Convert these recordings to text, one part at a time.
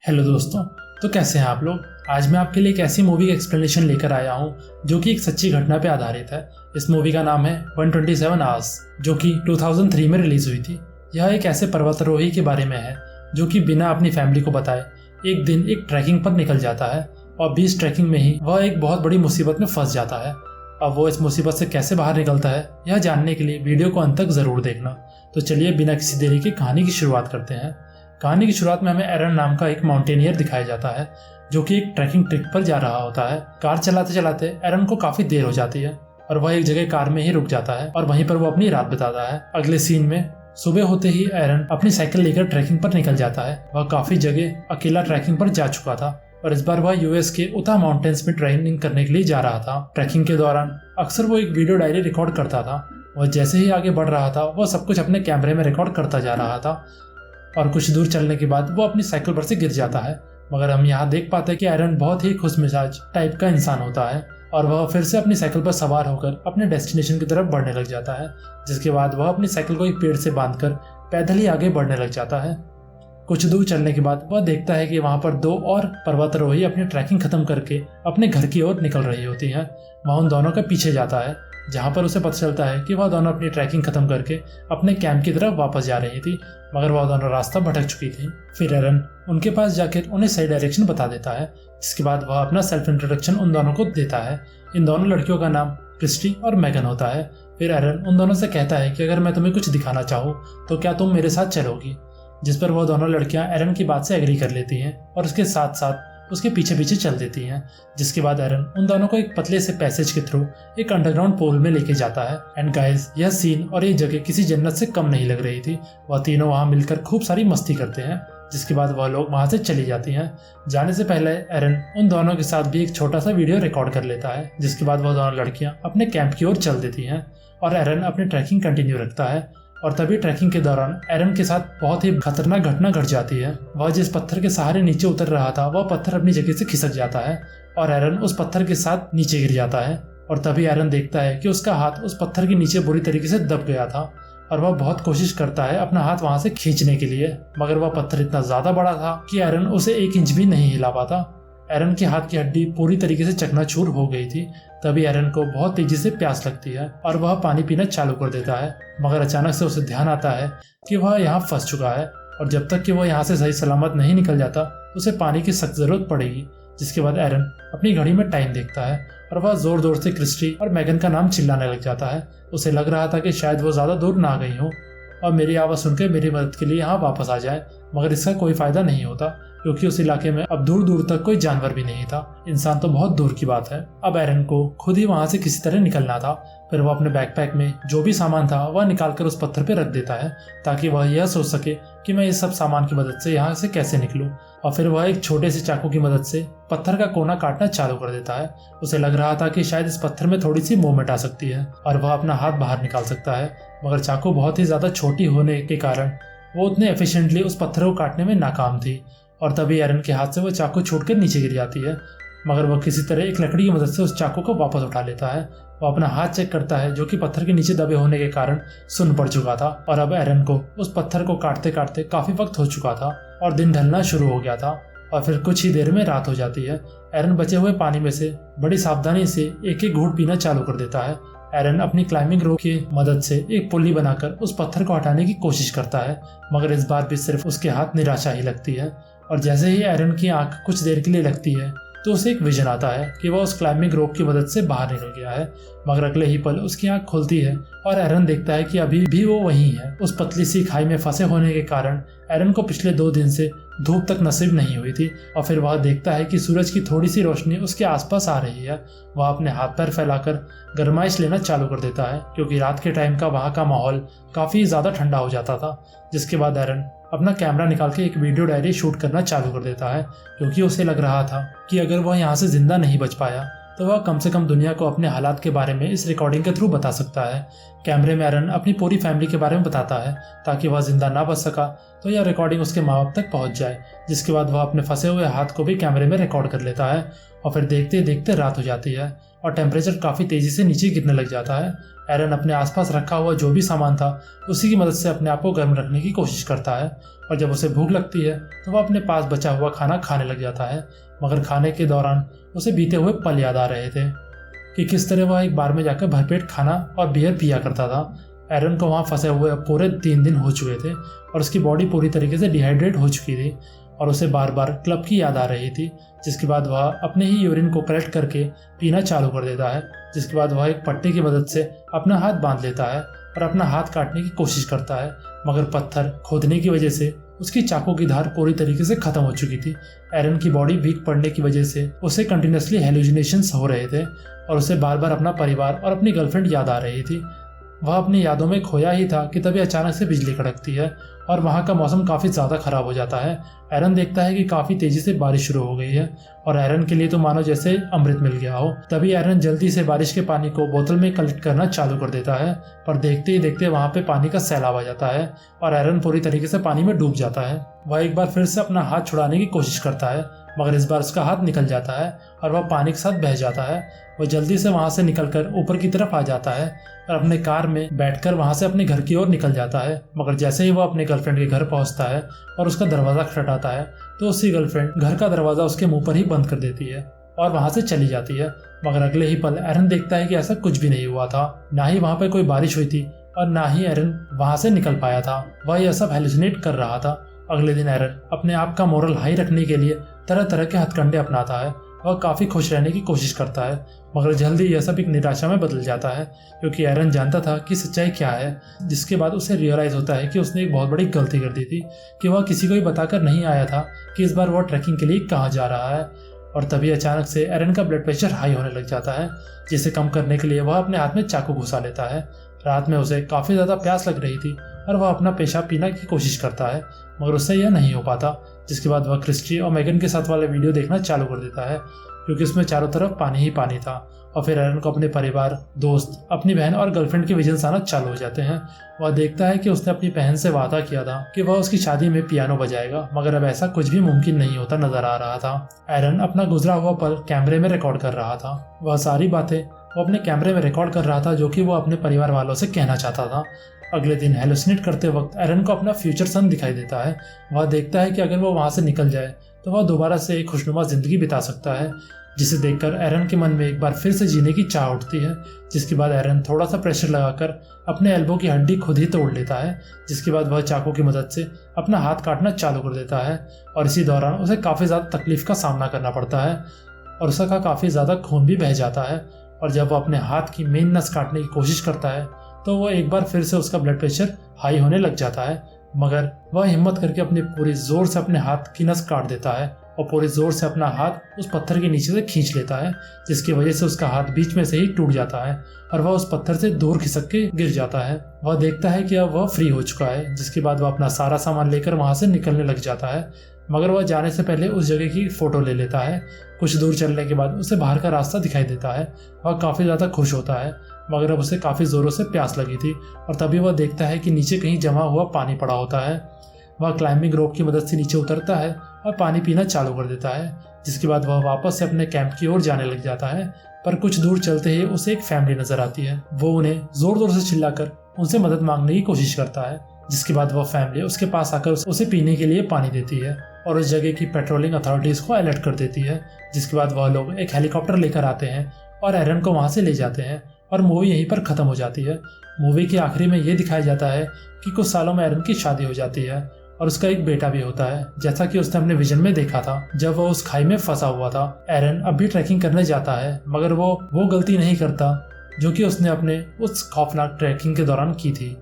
Hello दोस्तों। तो कैसे हैं आप लोग। आज मैं आपके लिए एक ऐसी मूवी का एक्सप्लेनेशन लेकर आया हूँ जो कि एक सच्ची घटना पे आधारित है। इस मूवी का नाम है 127 आवर्स, जो कि 2003 में रिलीज हुई थी। यह एक ऐसे पर्वतारोही के बारे में है जो कि बिना अपनी फैमिली को बताए एक दिन एक ट्रैकिंग पर निकल जाता है और बीच ट्रैकिंग में ही वह एक बहुत बड़ी मुसीबत में फंस जाता है। अब वो इस मुसीबत से कैसे बाहर निकलता है, यह जानने के लिए वीडियो को अंत तक जरूर देखना। तो चलिए बिना किसी देरी के कहानी की शुरुआत करते हैं। कहानी की शुरुआत में हमें एरन नाम का एक माउंटेनियर दिखाया जाता है जो कि एक ट्रैकिंग ट्रिप पर जा रहा होता है। कार चलाते चलाते एरन को काफी देर हो जाती है और वह एक जगह कार में ही रुक जाता है और वहीं पर वो अपनी रात बिताता है। अगले सीन में सुबह होते ही एरन अपनी साइकिल लेकर ट्रैकिंग पर निकल जाता है। वह काफी जगह अकेला ट्रैकिंग पर जा चुका था और इस बार वह यूएस के उता माउंटेन्स में ट्रेनिंग करने के लिए जा रहा था। ट्रैकिंग के दौरान अक्सर वो एक वीडियो डायरी रिकॉर्ड करता था। वह जैसे ही आगे बढ़ रहा था वह सब कुछ अपने कैमरे में रिकॉर्ड करता जा रहा था और कुछ दूर चलने के बाद वो अपनी साइकिल पर से गिर जाता है। मगर हम यहाँ देख पाते हैं कि एरन बहुत ही खुशमिजाज टाइप का इंसान होता है और वह फिर से अपनी साइकिल पर सवार होकर अपने डेस्टिनेशन की तरफ बढ़ने लग जाता है। जिसके बाद वह अपनी साइकिल को एक पेड़ से बांधकर पैदल ही आगे बढ़ने लग जाता है। कुछ दूर चलने के बाद वह देखता है कि वहाँ पर दो और पर्वतारोही अपनी ट्रैकिंग खत्म करके अपने घर की ओर निकल रही होती हैं। वह उन दोनों के पीछे जाता है, जहाँ पर उसे पता चलता है कि वह दोनों अपनी ट्रैकिंग खत्म करके अपने कैंप की तरफ वापस जा रही थी, मगर वह दोनों रास्ता भटक चुकी थी। फिर एरन उनके पास जाकर उन्हें सही डायरेक्शन बता देता है। जिसके बाद वह अपना सेल्फ इंट्रोडक्शन उन दोनों को देता है। इन दोनों लड़कियों का नाम क्रिस्टी और मैगन होता है। फिर एरन उन दोनों से कहता है कि अगर मैं तुम्हें कुछ दिखाना चाहूँ तो क्या तुम मेरे साथ चलोगी। जिस पर वह दोनों लड़कियां एरन की बात से एग्री कर लेती हैं और उसके साथ साथ उसके पीछे पीछे चल देती हैं। जिसके बाद एरन उन दोनों को एक पतले से पैसेज के थ्रू एक अंडरग्राउंड पोल में लेके जाता है। एंड गाइस, यह सीन और ये जगह किसी जन्नत से कम नहीं लग रही थी। वह तीनों वहां मिलकर खूब सारी मस्ती करते हैं। जिसके बाद वह लोग वहां से चली जाती हैं। जाने से पहले एरन उन दोनों के साथ भी एक छोटा सा वीडियो रिकॉर्ड कर लेता है। जिसके बाद वह दोनों लड़कियां अपने कैंप की ओर चल देती हैं और एरन अपनी ट्रैकिंग कंटिन्यू रखता है। और तभी ट्रैकिंग के दौरान एरन के साथ बहुत ही खतरनाक घटना घट जाती है। वह जिस पत्थर के सहारे नीचे उतर रहा था वह पत्थर अपनी जगह से खिसक जाता है और एरन उस पत्थर के साथ नीचे गिर जाता है। और तभी एरन देखता है कि उसका हाथ उस पत्थर के नीचे बुरी तरीके से दब गया था और वह बहुत कोशिश करता है अपना हाथ वहां से खींचने के लिए, मगर वह पत्थर इतना ज्यादा बड़ा था कि एरन उसे 1 इंच भी नहीं हिला पाता। एरन के हाथ की हड्डी पूरी तरीके से चकनाचूर हो गई थी। तभी एरन को बहुत तेजी से प्यास लगती है और वह पानी पीना चालू कर देता है, मगर अचानक से उसे ध्यान आता है कि वह यहाँ फंस चुका है और जब तक कि वह यहाँ से सही सलामत नहीं निकल जाता उसे पानी की सख्त जरूरत पड़ेगी। जिसके बाद एरन अपनी घड़ी में टाइम देखता है और वह जोर जोर से क्रिस्टी और मैगन का नाम चिल्लाने लग जाता है। उसे लग रहा था कि शायद वो ज्यादा दूर ना गई हो और मेरी आवाज सुनकर मेरी मदद के लिए यहाँ वापस आ जाए, मगर इसका कोई फायदा नहीं होता क्योंकि उस इलाके में अब दूर दूर तक कोई जानवर भी नहीं था। इंसान तो बहुत दूर की बात है। अब एरन को खुद ही वहां से किसी तरह निकलना था। फिर वह अपने बैकपैक में जो भी सामान था वह निकालकर उस पत्थर पे रख देता है ताकि वह यह सोच सके कि मैं इस सब सामान की मदद से यहाँ से कैसे निकलूं। और फिर वह एक छोटे से चाकू की मदद से पत्थर का कोना काटना चालू कर देता है। उसे लग रहा था कि शायद इस पत्थर में थोड़ी सी मूवमेंट आ सकती है और वह अपना हाथ बाहर निकाल सकता है, मगर चाकू बहुत ही ज्यादा छोटी होने के कारण वो उतने एफिशिएंटली उस पत्थर को काटने में नाकाम थी। और तभी एरन के हाथ से वो चाकू छूटकर नीचे गिर जाती है, मगर वह किसी तरह एक लकड़ी की मदद से उस चाकू को वापस उठा लेता है। वो अपना हाथ चेक करता है जो कि पत्थर के नीचे दबे होने के कारण सुन्न पड़ चुका था और अब एरन को उस पत्थर को काटते काटते काफी वक्त हो चुका था और दिन ढलना शुरू हो गया था और फिर कुछ ही देर में रात हो जाती है। एरन बचे हुए पानी में से बड़ी सावधानी से एक एक घूंट पीना चालू कर देता है। एरन अपनी क्लाइंबिंग रोप की मदद से एक पुल्ली बनाकर उस पत्थर को हटाने की कोशिश करता है, मगर इस बार भी सिर्फ उसके हाथ निराशा ही लगती है। और जैसे ही एरन की आंख कुछ देर के लिए लगती है तो उसे एक विजन आता है कि वह उस क्लाइंबिंग रोप की मदद से बाहर निकल गया है, मगर अगले ही पल उसकी आंख खुलती है और एरन देखता है कि अभी भी वो वहीं है। उस पतली सी खाई में फंसे होने के कारण एरन को पिछले 2 दिन से धूप तक नसीब नहीं हुई थी और फिर वह देखता है कि सूरज की थोड़ी सी रोशनी उसके आसपास आ रही है। वह अपने हाथ पैर फैलाकर गर्माइश लेना चालू कर देता है क्योंकि रात के टाइम का वहाँ का माहौल काफी ज्यादा ठंडा हो जाता था। जिसके बाद एरन अपना कैमरा निकाल के एक वीडियो डायरी शूट करना चालू कर देता है क्योंकि उसे लग रहा था कि अगर वह यहाँ से जिंदा नहीं बच पाया तो वह कम से कम दुनिया को अपने हालात के बारे में इस रिकॉर्डिंग के थ्रू बता सकता है। कैमरे में एरन अपनी पूरी फैमिली के बारे में बताता है ताकि वह जिंदा ना बच सका तो यह रिकॉर्डिंग उसके माँ बाप तक पहुंच जाए। जिसके बाद वह अपने फंसे हुए हाथ को भी कैमरे में रिकॉर्ड कर लेता है और फिर देखते देखते रात हो जाती है और टेम्परेचर काफ़ी तेज़ी से नीचे गिरने लग जाता है। एरन अपने आसपास रखा हुआ जो भी सामान था उसी की मदद से अपने आप को गर्म रखने की कोशिश करता है और जब उसे भूख लगती है तो वह अपने पास बचा हुआ खाना खाने लग जाता है। मगर खाने के दौरान उसे बीते हुए पल याद आ रहे थे कि किस तरह वह एक बार में जाकर भरपेट खाना और बियर पिया करता था। एरन को वहाँ फंसे हुए पूरे 3 दिन हो चुके थे और उसकी बॉडी पूरी तरीके से डिहाइड्रेट हो चुकी थी और उसे बार बार क्लब की याद आ रही थी, जिसके बाद वह अपने ही यूरिन को कलेक्ट करके पीना चालू कर देता है। जिसके बाद वह एक पट्टी की मदद से अपना हाथ बांध लेता है और अपना हाथ काटने की कोशिश करता है, मगर पत्थर खोदने की वजह से उसकी चाकू की धार पूरी तरीके से खत्म हो चुकी थी। एरन की बॉडी वीक पड़ने की वजह से उसे कंटिन्यूसली हेलुसिनेशंस हो रहे थे और उसे बार बार अपना परिवार और अपनी गर्लफ्रेंड याद आ रही थी। वह अपनी यादों में खोया ही था कि तभी अचानक से बिजली कड़कती है और वहाँ का मौसम काफ़ी ज़्यादा ख़राब हो जाता है। एरन देखता है कि काफ़ी तेज़ी से बारिश शुरू हो गई है और एरन के लिए तो मानो जैसे अमृत मिल गया हो। तभी एरन जल्दी से बारिश के पानी को बोतल में कलेक्ट करना चालू कर देता है, पर देखते ही देखते वहाँ पे पानी का सैलाब आ जाता है और एरन पूरी तरीके से पानी में डूब जाता है। वह एक बार फिर से अपना हाथ छुड़ाने की कोशिश करता है, मगर इस बार उसका हाथ निकल जाता है और वह पानी के साथ बह जाता है। वह जल्दी से वहाँ से निकलकर ऊपर की तरफ आ जाता है और अपने कार में बैठकर वहाँ से अपने घर की ओर निकल जाता है। मगर जैसे ही वह अपने गर्लफ्रेंड के घर पहुँचता है और उसका दरवाज़ा खटखटाता है तो उसकी गर्लफ्रेंड घर का दरवाज़ा उसके मुंह पर ही बंद कर देती है और वहाँ से चली जाती है। मगर अगले ही पल एरन देखता है कि ऐसा कुछ भी नहीं हुआ था, ना ही वहाँ पर कोई बारिश हुई थी और ना ही एरन वहाँ से निकल पाया था। वह यह सब हेलुसिनेट कर रहा था। अगले दिन एरन अपने आप का मोरल हाई रखने के लिए तरह तरह के हथकंडे अपनाता है। वह काफ़ी खुश रहने की कोशिश करता है, मगर जल्दी यह सब एक निराशा में बदल जाता है क्योंकि एरन जानता था कि सच्चाई क्या है। जिसके बाद उसे रियलाइज़ होता है कि उसने एक बहुत बड़ी गलती कर दी थी कि वह किसी को भी बताकर नहीं आया था कि इस बार वह ट्रैकिंग के लिए कहाँ जा रहा है। और तभी अचानक से एरन का ब्लड प्रेशर हाई होने लग जाता है, जिसे कम करने के लिए वह अपने हाथ में चाकू घुसा लेता है। रात में उसे काफ़ी ज़्यादा प्यास लग रही थी और वह अपना पेशाब पीने की कोशिश करता है, मगर उससे यह नहीं हो पाता। जिसके बाद वह क्रिस्टी और मेगन के साथ वाले वीडियो देखना चालू कर देता है क्योंकि उसमें चारों तरफ पानी ही पानी था। और फिर एरन को अपने परिवार, दोस्त, अपनी बहन और गर्लफ्रेंड के विजन्स आना चालू हो जाते हैं। वह देखता है कि उसने अपनी बहन से वादा किया था कि वह उसकी शादी में पियानो बजाएगा, मगर अब ऐसा कुछ भी मुमकिन नहीं होता नजर आ रहा था। एरन अपना गुजरा हुआ पल कैमरे में रिकॉर्ड कर रहा था। वह सारी बातें वो अपने कैमरे में रिकॉर्ड कर रहा था जो कि वो अपने परिवार वालों से कहना चाहता था। अगले दिन हेलुसिनेट करते वक्त एरन को अपना फ्यूचर सन दिखाई देता है। वह देखता है कि अगर वो वहाँ से निकल जाए तो वह दोबारा से एक खुशनुमा जिंदगी बिता सकता है, जिसे देखकर एरन के मन में एक बार फिर से जीने की चाह उठती है। जिसके बाद एरन थोड़ा सा प्रेशर लगाकर अपने एल्बो की हड्डी खुद ही तोड़ लेता है, जिसके बाद वह चाकू की मदद से अपना हाथ काटना चालू कर देता है और इसी दौरान उसे काफ़ी ज़्यादा तकलीफ का सामना करना पड़ता है और उसका काफ़ी ज़्यादा खून भी बह जाता है। और जब वह अपने हाथ की मेन नस काटने की कोशिश करता है तो वह एक बार फिर से उसका ब्लड प्रेशर हाई होने लग जाता है, मगर वह हिम्मत करके अपने पूरी जोर से अपने हाथ की नस काट देता है और पूरी जोर से अपना हाथ उस पत्थर के नीचे से खींच लेता है, जिसकी वजह से उसका हाथ बीच में से ही टूट जाता है और वह उस पत्थर से दूर खिसक के गिर जाता है। वह देखता है कि अब वह फ्री हो चुका है, जिसके बाद वह अपना सारा सामान लेकर वहां से निकलने लग जाता है, मगर वह जाने से पहले उस जगह की फोटो ले लेता है। कुछ दूर चलने के बाद उसे बाहर का रास्ता दिखाई देता है। वह काफ़ी ज़्यादा खुश होता है, मगर अब उसे काफ़ी ज़ोरों से प्यास लगी थी और तभी वह देखता है कि नीचे कहीं जमा हुआ पानी पड़ा होता है। वह क्लाइंबिंग रोप की मदद से नीचे उतरता है और पानी पीना चालू कर देता है, जिसके बाद वह वापस से अपने कैंप की ओर जाने लग जाता है। पर कुछ दूर चलते ही उसे एक फैमिली नजर आती है। वो उन्हें जोर जोर से चिल्लाकर उनसे मदद मांगने की कोशिश करता है, जिसके बाद वह फैमिली उसके पास आकर उसे पीने के लिए पानी देती है और उस जगह की पेट्रोलिंग अथॉरिटीज को अलर्ट कर देती है। जिसके बाद वह लोग एक हेलीकॉप्टर लेकर आते हैं और एरन को वहां से ले जाते हैं और मूवी यहीं पर खत्म हो जाती है। मूवी के आखिरी में यह दिखाया जाता है कि कुछ सालों में एरन की शादी हो जाती है और उसका एक बेटा भी होता है, जैसा कि उसने अपने विजन में देखा था जब वह उस खाई में फंसा हुआ था। एरन अब भी ट्रैकिंग करने जाता है, मगर वो गलती नहीं करता जो कि उसने अपने उस खौफनाक ट्रैकिंग के दौरान की थी,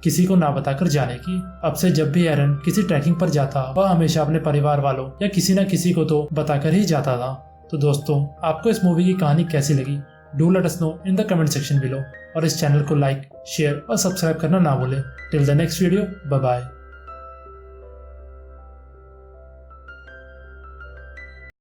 किसी को ना बताकर जाने की। अब से जब भी एरन किसी ट्रैकिंग पर जाता वह हमेशा अपने परिवार वालों या किसी न किसी को तो बताकर ही जाता था। तो दोस्तों, आपको इस मूवी की कहानी कैसी लगी? Do let us know in the comment section below और इस चैनल को लाइक, शेयर और सब्सक्राइब करना ना भूलें। Till the next video, bye bye.